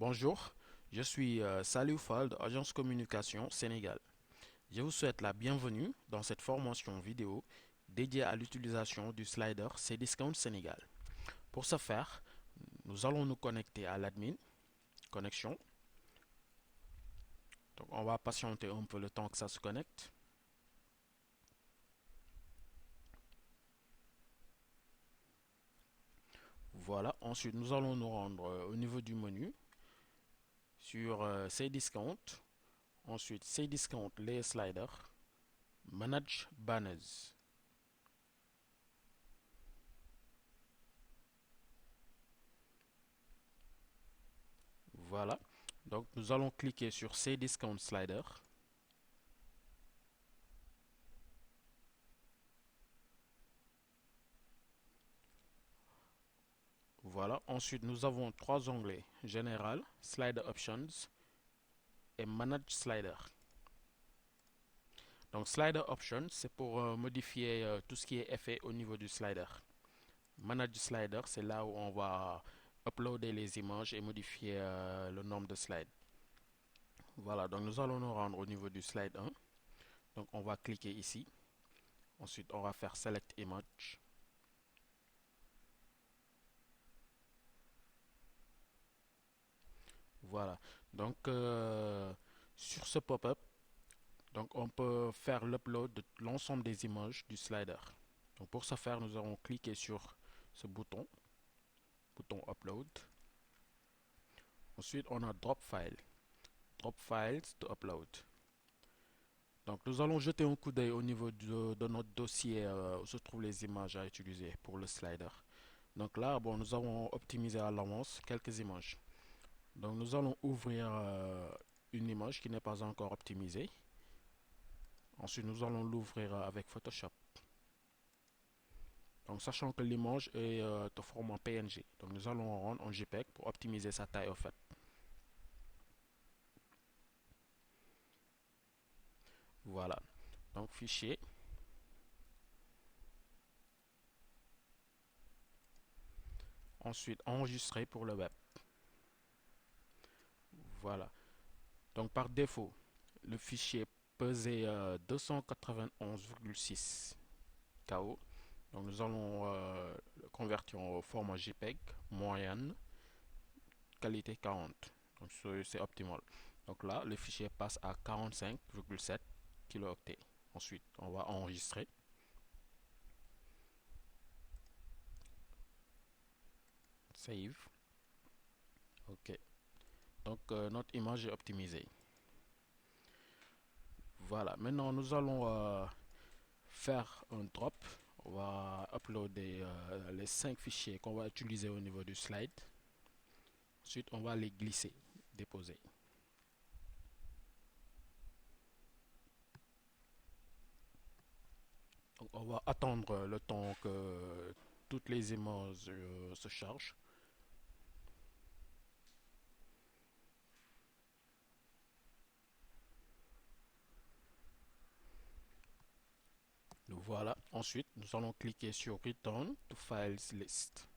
Bonjour, je suis Salou Fall de Agence Communication Sénégal. Je vous souhaite la bienvenue dans cette formation vidéo dédiée à l'utilisation du slider Cdiscount Sénégal. Pour ce faire, nous allons nous connecter à l'admin, connexion. Donc on va patienter un peu le temps que ça se connecte. Voilà, ensuite nous allons nous rendre au niveau du menu sur Cdiscount. Ensuite Cdiscount les sliders, Manage Banners. Voilà, donc nous allons cliquer sur Cdiscount Slider. Voilà, ensuite nous avons trois onglets, Général, Slider Options et Manage Slider. Donc Slider Options, c'est pour modifier tout ce qui est effet au niveau du slider. Manage Slider, c'est là où on va uploader les images et modifier le nombre de slides. Voilà, donc nous allons nous rendre au niveau du slide 1. Donc on va cliquer ici. Ensuite, on va faire Select Image. Voilà, donc sur ce pop-up, donc on peut faire l'upload de l'ensemble des images du slider. Donc pour ce faire, nous allons cliquer sur ce bouton Upload. Ensuite, on a Drop File. Drop Files to Upload. Donc nous allons jeter un coup d'œil au niveau de notre dossier où se trouvent les images à utiliser pour le slider. Donc là, bon, nous avons optimisé à l'avance quelques images. Donc nous allons ouvrir une image qui n'est pas encore optimisée. Ensuite, nous allons l'ouvrir avec Photoshop. Donc, sachant que l'image est de format PNG. Donc, nous allons rendre en JPEG pour optimiser sa taille au fait. Voilà. Donc, fichier. Ensuite, enregistrer pour le web. Voilà. Donc, par défaut, le fichier pesait 291,6 KO. Donc, nous allons le convertir au format JPEG moyenne, qualité 40. Donc, c'est optimal. Donc là, le fichier passe à 45,7 kilooctets. Ensuite, on va enregistrer. Save. OK. Donc, notre image est optimisée. Voilà. Maintenant, nous allons faire un drop. On va uploader les 5 fichiers qu'on va utiliser au niveau du slide. Ensuite, on va les glisser, déposer. Donc, on va attendre le temps que toutes les images se chargent. Voilà. Ensuite, nous allons cliquer sur Return to Files List.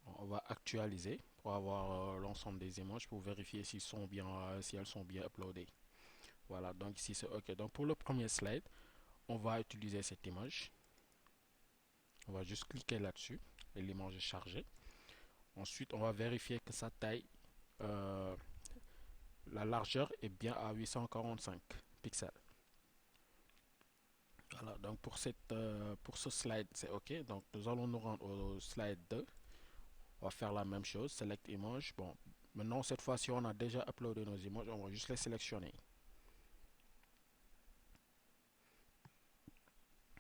On va actualiser pour avoir l'ensemble des images pour vérifier si elles sont bien uploadées. Voilà, donc ici c'est OK. Donc pour le premier slide, on va utiliser cette image. On va juste cliquer là-dessus et l'image est chargée. Ensuite, on va vérifier que sa taille, la largeur est bien à 845 pixels. Voilà, donc pour ce slide, c'est OK. Donc nous allons nous rendre au slide 2. On va faire la même chose, select image. Bon, maintenant cette fois-ci, on a déjà uploadé nos images, on va juste les sélectionner.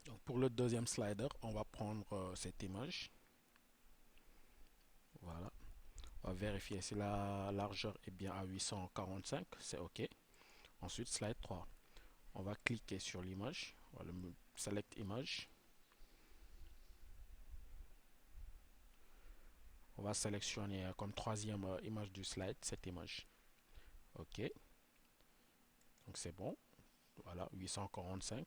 Donc pour le deuxième slider, on va prendre cette image. Voilà. On va vérifier si la largeur est bien à 845, c'est OK. Ensuite, slide 3. On va cliquer sur l'image, on va select image. On va sélectionner comme troisième image du slide cette image. OK. Donc c'est bon. Voilà, 845.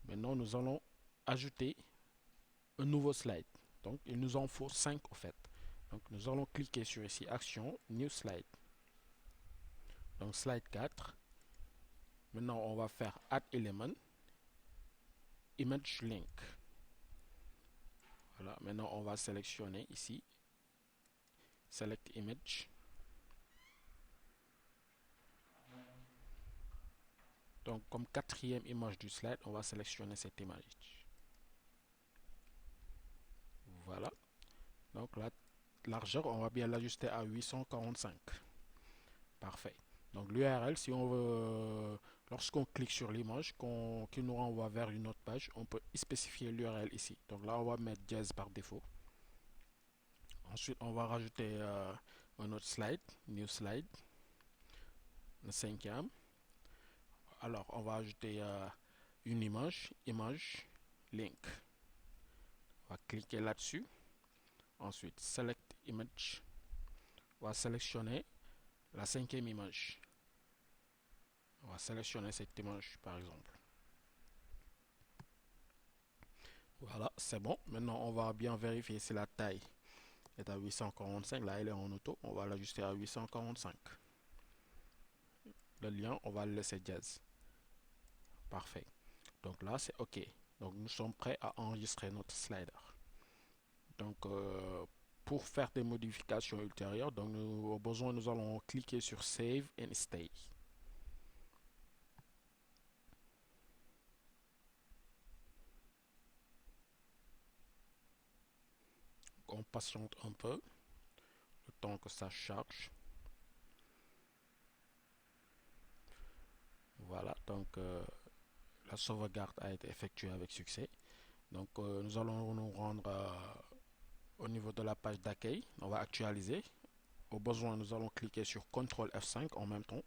Maintenant, nous allons ajouter un nouveau slide. Donc, il nous en faut 5 au fait. Donc nous allons cliquer sur ici Action, New Slide. Donc slide 4. Maintenant on va faire Add Element, Image Link. Voilà, maintenant on va sélectionner ici, Select Image. Donc comme quatrième image du slide, on va sélectionner cette image. Voilà. Donc la largeur, on va bien l'ajuster à 845. Parfait. Donc l'URL, si on veut, lorsqu'on clique sur l'image, qui nous renvoie vers une autre page, on peut spécifier l'URL ici. Donc là, on va mettre dièse par défaut. Ensuite, on va rajouter un autre slide, New Slide, le cinquième. Alors, on va ajouter une image, Image Link. On va cliquer là-dessus. Ensuite, Select Image. On va sélectionner la cinquième image. On va sélectionner cette image, par exemple. Voilà, c'est bon. Maintenant, on va bien vérifier si la taille est à 845. Là, elle est en auto. On va l'ajuster à 845. Le lien, on va le laisser dièse. Parfait. Donc là, c'est OK. Donc, nous sommes prêts à enregistrer notre slider. Donc, pour faire des modifications ultérieures, donc au besoin, nous allons cliquer sur Save and Stay. On patiente un peu, le temps que ça charge. Voilà, donc la sauvegarde a été effectuée avec succès. Donc nous allons nous rendre au niveau de la page d'accueil. On va actualiser. Au besoin, nous allons cliquer sur CTRL F5 en même temps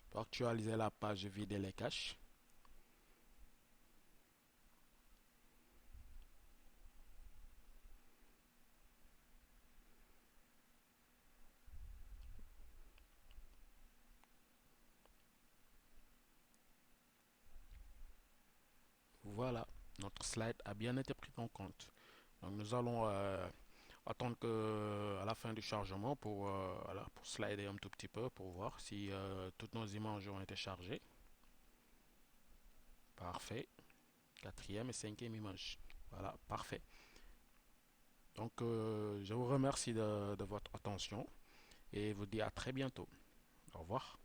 pour actualiser la page et vider les caches. Voilà, notre slide a bien été pris en compte. Donc nous allons attendre à la fin du chargement voilà, pour slider un tout petit peu pour voir si toutes nos images ont été chargées. Parfait. Quatrième et cinquième image. Voilà, parfait. Donc je vous remercie de votre attention et vous dis à très bientôt. Au revoir.